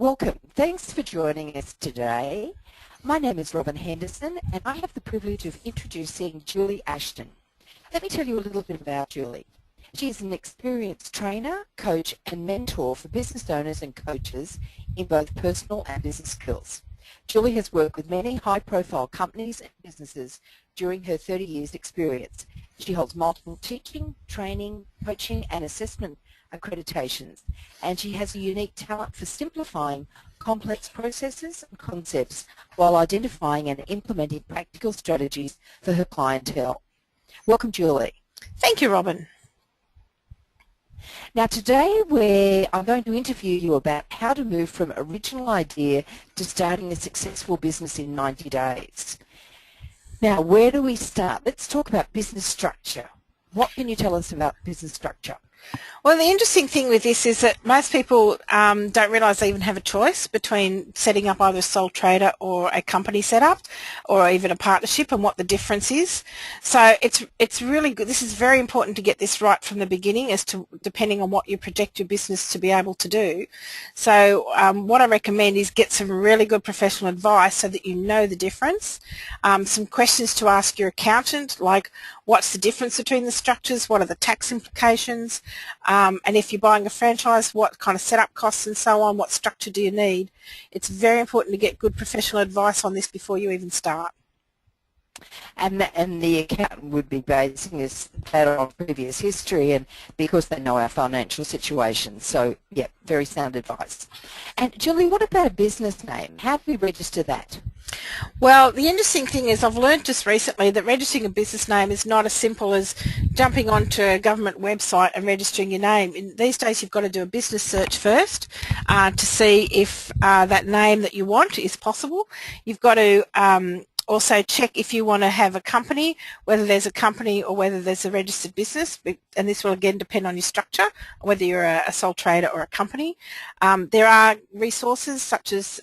Welcome. Thanks for joining us today. My name is Robyn Henderson and I have the privilege of introducing Julie Ashton. Let me tell you a little bit about Julie. She is an experienced trainer, coach and mentor for business owners and coaches in both personal and business skills. Julie has worked with many high-profile companies and businesses during her 30 years experience. She holds multiple teaching, training, coaching and assessment accreditations, and she has a unique talent for simplifying complex processes and concepts while identifying and implementing practical strategies for her clientele. Welcome, Julie. Thank you, Robyn. Now today I'm going to interview you about how to move from original idea to starting a successful business in 90 days. Now, where do we start? Let's talk about business structure. What can you tell us about business structure? Well, the interesting thing with this is that most people don't realise they even have a choice between setting up either a sole trader or a company setup or even a partnership and what the difference is. So it's really good. This is very important to get this right from the beginning as to depending on what you project your business to be able to do. So what I recommend is get some really good professional advice so that you know the difference. Some questions to ask your accountant, like what's the difference between the structures, what are the tax implications, and if you're buying a franchise, what kind of setup costs and so on, what structure do you need. It's very important to get good professional advice on this before you even start. And the accountant would be basing that on previous history and because they know our financial situation. So, yeah, very sound advice. And Julie, what about a business name? How do we register that? Well, the interesting thing is I've learned just recently that registering a business name is not as simple as jumping onto a government website and registering your name. These days you've got to do a business search first to see if that name that you want is possible. You've got to also check if you want to have a company, whether there's a company or whether there's a registered business, and this will again depend on your structure, whether you're a sole trader or a company. There are resources such as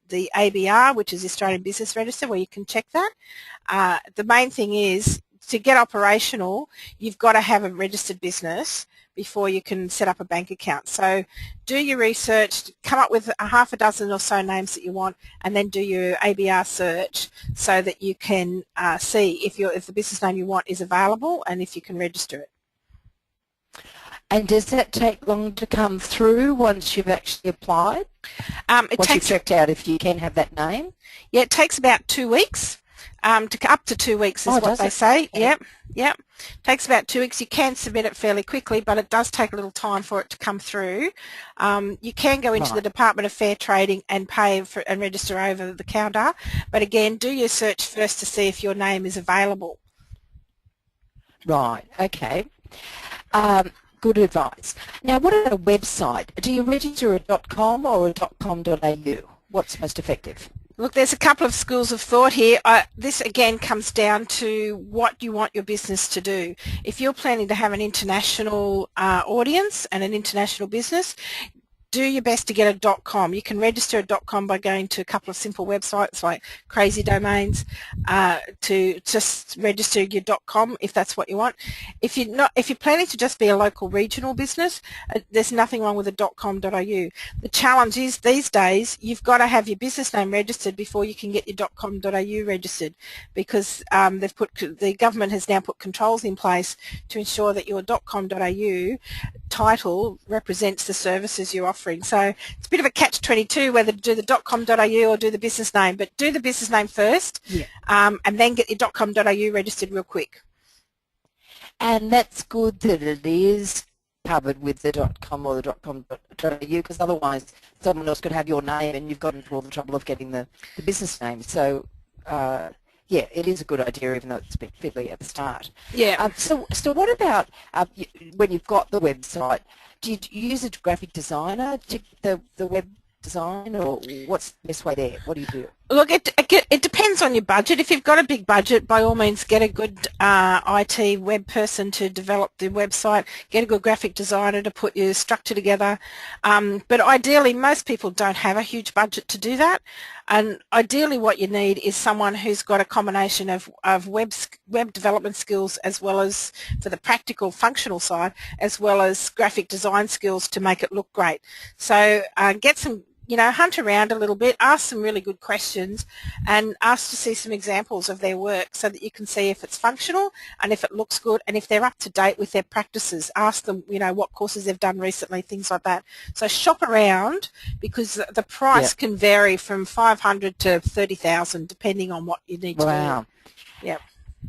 the ABR, which is the Australian Business Register, where you can check that. The main thing is to get operational, you've got to have a registered business before you can set up a bank account. So do your research, come up with a half a dozen or so names that you want, and then do your ABR search so that you can see if the business name you want is available and if you can register it. And does that take long to come through once you've actually applied? Once you've checked out if you can have that name? Yeah, it takes about 2 weeks. Up to 2 weeks is what they say. Okay. Yep. Takes about 2 weeks. You can submit it fairly quickly, but it does take a little time for it to come through. You can go into the Department of Fair Trading and pay and register over the counter, but again, do your search first to see if your name is available. Right. Okay. Good advice. Now, what about a website? Do you register a .com or a .com.au? What's most effective? Look, there's a couple of schools of thought here. This again comes down to what you want your business to do. If you're planning to have an international audience and an international business, do your best to get a .com. You can register a .com by going to a couple of simple websites like Crazy Domains to just register your .com if that's what you want. If you're planning to just be a local regional business, there's nothing wrong with a .com.au. The challenge is these days you've got to have your business name registered before you can get your .com.au registered, because the government has now put controls in place to ensure that your .com.au title represents the services you're offering. So it's a bit of a catch-22 whether to do the .com.au or do the business name, but do the business name first, and then get your .com.au registered real quick. And that's good that it is covered with the .com or the .com.au, because otherwise someone else could have your name and you've got into all the trouble of getting the business name. So yeah, it is a good idea, even though it's a bit fiddly at the start. Yeah. So what about when you've got the website? Do you use a graphic designer to the web design, or what's the best way there? What do you do? Look, it depends on your budget. If you've got a big budget, by all means get a good IT web person to develop the website, get a good graphic designer to put your structure together. But ideally, most people don't have a huge budget to do that. And ideally what you need is someone who's got a combination of web development skills, as well as for the practical functional side, as well as graphic design skills to make it look great. So get some hunt around a little bit, ask some really good questions, and ask to see some examples of their work so that you can see if it's functional and if it looks good and if they're up to date with their practices. Ask them, what courses they've done recently, things like that. So shop around, because the price can vary from 500 to 30,000 depending on what you need to do. Yep.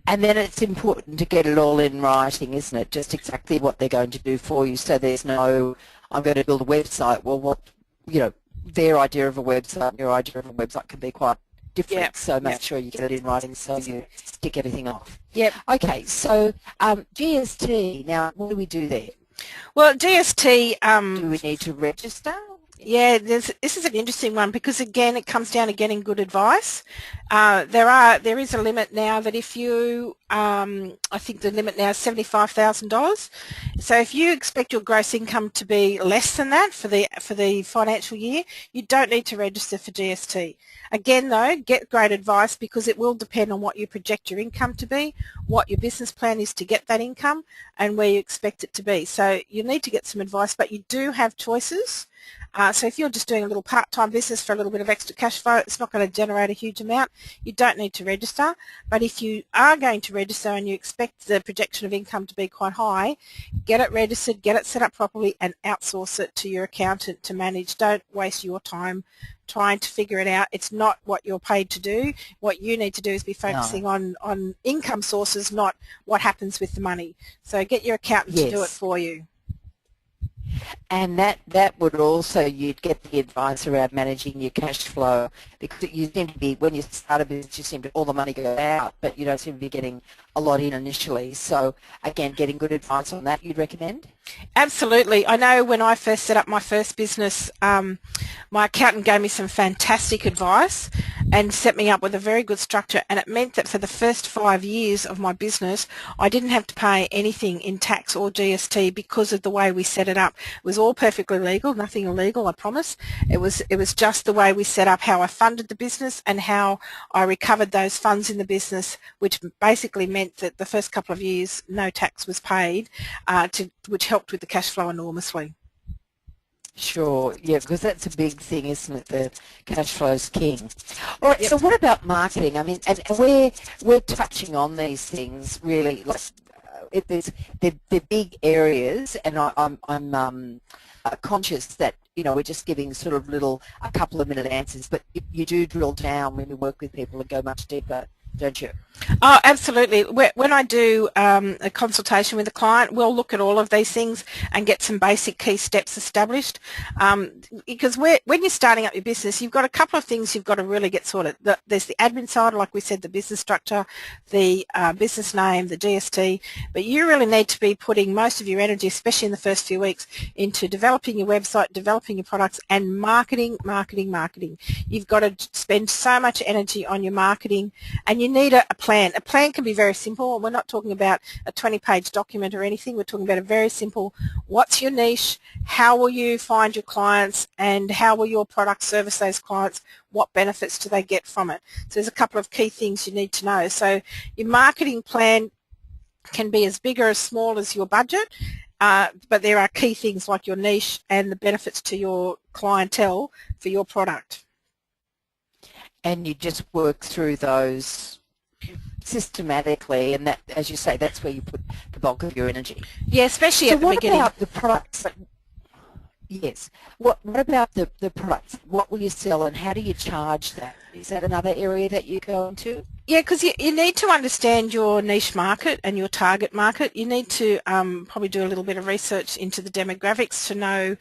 And then it's important to get it all in writing, isn't it? Just exactly what they're going to do for you, so there's no, I'm going to build a website. Well, their idea of a website and your idea of a website can be quite different. So make sure you get it in writing so you tick everything off. Yep. Okay, so GST, now what do we do there? Well, GST... do we need to register? Yeah, this is an interesting one, because again it comes down to getting good advice. There is a limit now that if you, I think the limit now is $75,000. So if you expect your gross income to be less than that for the financial year, you don't need to register for GST. Again though, get great advice, because it will depend on what you project your income to be, what your business plan is to get that income, and where you expect it to be. So you need to get some advice, but you do have choices. So if you're just doing a little part-time business for a little bit of extra cash flow, it's not going to generate a huge amount. You don't need to register. But if you are going to register and you expect the projection of income to be quite high, get it registered, get it set up properly, and outsource it to your accountant to manage. Don't waste your time trying to figure it out. It's not what you're paid to do. What you need to do is be focusing on income sources, not what happens with the money. So get your accountant to do it for you. And that would also, you'd get the advice around managing your cash flow, because you seem to be, when you start a business, you seem to, all the money goes out, but you don't seem to be getting a lot in initially. So again, getting good advice on that, you'd recommend? Absolutely. I know when I first set up my first business, my accountant gave me some fantastic advice and set me up with a very good structure, and it meant that for the first 5 years of my business I didn't have to pay anything in tax or GST because of the way we set it up. It was all perfectly legal, nothing illegal, I promise. It was just the way we set up, how I funded the business and how I recovered those funds in the business, which basically meant that the first couple of years no tax was paid, which helped with the cash flow enormously. Sure, yeah, because that's a big thing, isn't it? The cash flow's king. All right, so what about marketing? I mean, and we're touching on these things really, like they're big areas, and I'm conscious that we're just giving sort of a couple of minute answers, but you do drill down when we work with people and go much deeper, don't you? Oh, absolutely. When I do a consultation with a client, we'll look at all of these things and get some basic key steps established. Because when you're starting up your business, you've got a couple of things you've got to really get sorted. There's the admin side, like we said, the business structure, the business name, the GST, but you really need to be putting most of your energy, especially in the first few weeks, into developing your website, developing your products, and marketing. You've got to spend so much energy on your marketing, and you need a plan. A plan can be very simple. We're not talking about a 20-page document or anything. We're talking about a very simple, what's your niche, how will you find your clients, and how will your product service those clients, what benefits do they get from it. So there's a couple of key things you need to know. So your marketing plan can be as big or as small as your budget, but there are key things like your niche and the benefits to your clientele for your product. And you just work through those systematically, and that, as you say, that's where you put the bulk of your energy. Yeah, especially at the beginning. So what about the products? Yes. What about the products? What will you sell, and how do you charge that? Is that another area that you go into? Yeah, because you need to understand your niche market and your target market. You need to probably do a little bit of research into the demographics to know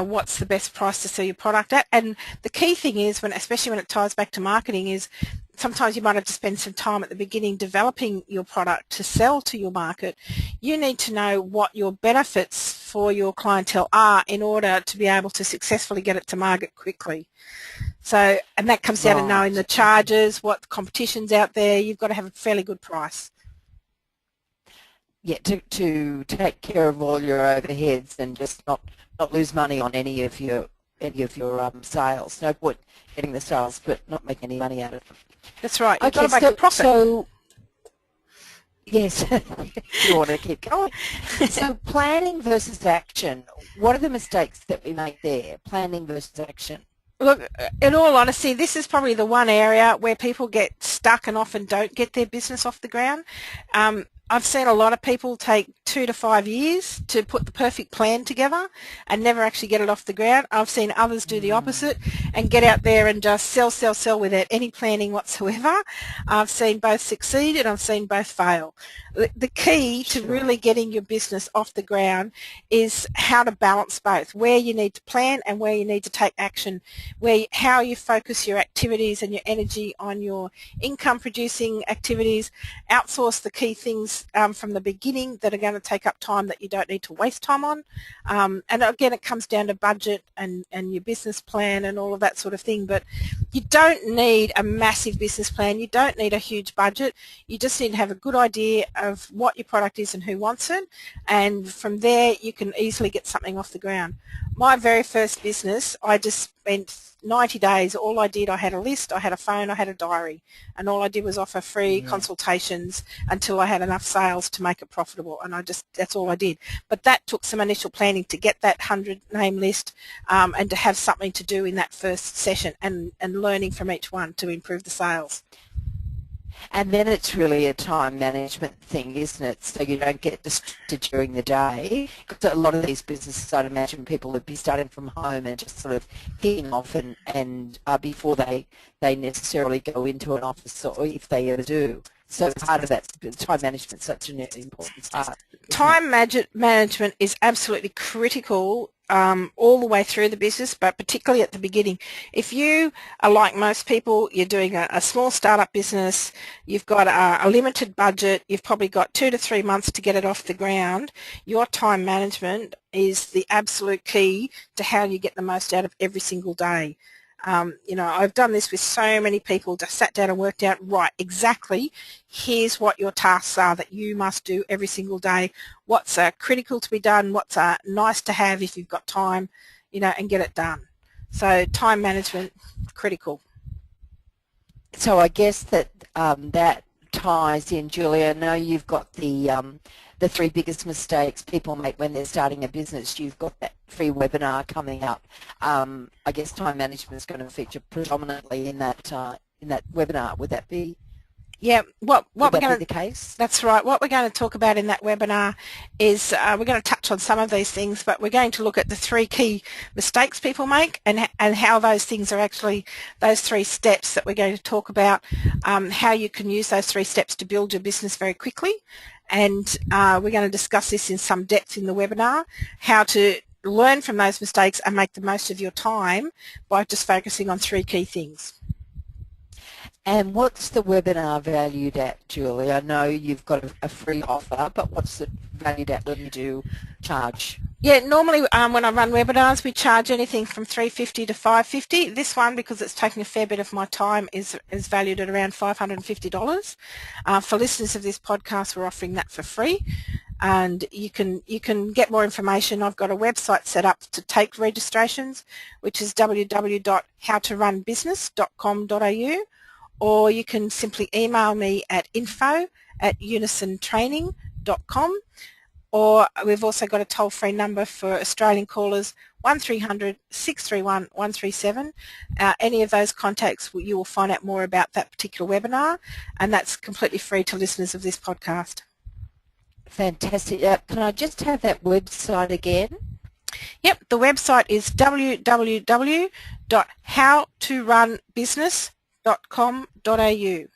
what's the best price to sell your product at. And the key thing is, especially when it ties back to marketing, is sometimes you might have to spend some time at the beginning developing your product to sell to your market. You need to know what your benefits for your clientele are in order to be able to successfully get it to market quickly. So, and that comes down to knowing the charges, what competition's out there. You've got to have a fairly good price. Yeah, to take care of all your overheads and just not lose money on any of your sales. No point getting the sales but not make any money out of them. That's right. You've got to make a profit. So, yes, you want to keep going. So planning versus action. What are the mistakes that we make there? Planning versus action. Look, in all honesty, this is probably the one area where people get stuck and often don't get their business off the ground. I've seen a lot of people take 2 to 5 years to put the perfect plan together and never actually get it off the ground. I've seen others do the opposite and get out there and just sell, sell, sell without any planning whatsoever. I've seen both succeed and I've seen both fail. The key to really getting your business off the ground is how to balance both, where you need to plan and where you need to take action, how you focus your activities and your energy on your income producing activities, outsource the key things from the beginning that are going to take up time that you don't need to waste time on. And again, it comes down to budget and your business plan and all of that sort of thing. But you don't need a massive business plan. You don't need a huge budget. You just need to have a good idea of what your product is and who wants it. And from there, you can easily get something off the ground. My very first business, I just spent 90 days. All I did, I had a list, I had a phone, I had a diary, and all I did was offer free consultations until I had enough sales to make it profitable, and that's all I did. But that took some initial planning to get that 100 name list and to have something to do in that first session and learning from each one to improve the sales. And then it's really a time management thing, isn't it? So you don't get distracted during the day. Because a lot of these businesses, I'd imagine people would be starting from home and just sort of kicking off and before they necessarily go into an office, or if they ever do. So part of that, time management is such an important part. Time management is absolutely critical all the way through the business, but particularly at the beginning. If you are like most people, you're doing a small startup business, you've got a limited budget, you've probably got 2 to 3 months to get it off the ground, your time management is the absolute key to how you get the most out of every single day. I've done this with so many people, just sat down and worked out, right, exactly, here's what your tasks are that you must do every single day, what's critical to be done, what's nice to have if you've got time, and get it done. So time management, critical. So I guess that that ties in, Julia. I know you've got the 3 biggest mistakes people make when they're starting a business. You've got that free webinar coming up. I guess time management is going to feature predominantly in that webinar. Would that be? Yeah, what we're going to, the case? That's right. What we're going to talk about in that webinar is we're going to touch on some of these things, but we're going to look at the 3 key mistakes people make and how those things are actually those 3 steps that we're going to talk about, how you can use those 3 steps to build your business very quickly. And we're going to discuss this in some depth in the webinar, how to learn from those mistakes and make the most of your time by just focusing on 3 key things. And what's the webinar valued at, Julie? I know you've got a free offer, but what's it valued at when you do charge? Yeah, normally when I run webinars, we charge anything from $350 to $550. This one, because it's taking a fair bit of my time, is valued at around $550. For listeners of this podcast, we're offering that for free. And you can get more information. I've got a website set up to take registrations, which is www.howtorunbusiness.com.au. Or you can simply email me at info@unisontraining.com, or we've also got a toll-free number for Australian callers, 1300 631 137. Any of those contacts, you will find out more about that particular webinar, and that's completely free to listeners of this podcast. Fantastic. Can I just have that website again? Yep, the website is www.howtorunbusiness.com.au.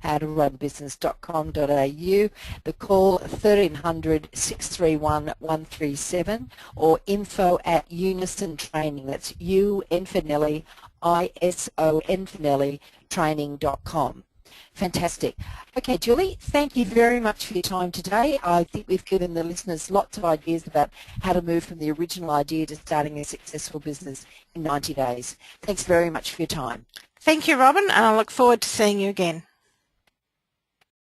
howtorunbusiness.com.au. The call 1300 631 137 or info@unisontRaining. That's U N for Nelly, ISON for Nelly, training.com. Fantastic. Okay, Julie, thank you very much for your time today. I think we've given the listeners lots of ideas about how to move from the original idea to starting a successful business in 90 days. Thanks very much for your time. Thank you, Robyn, and I look forward to seeing you again.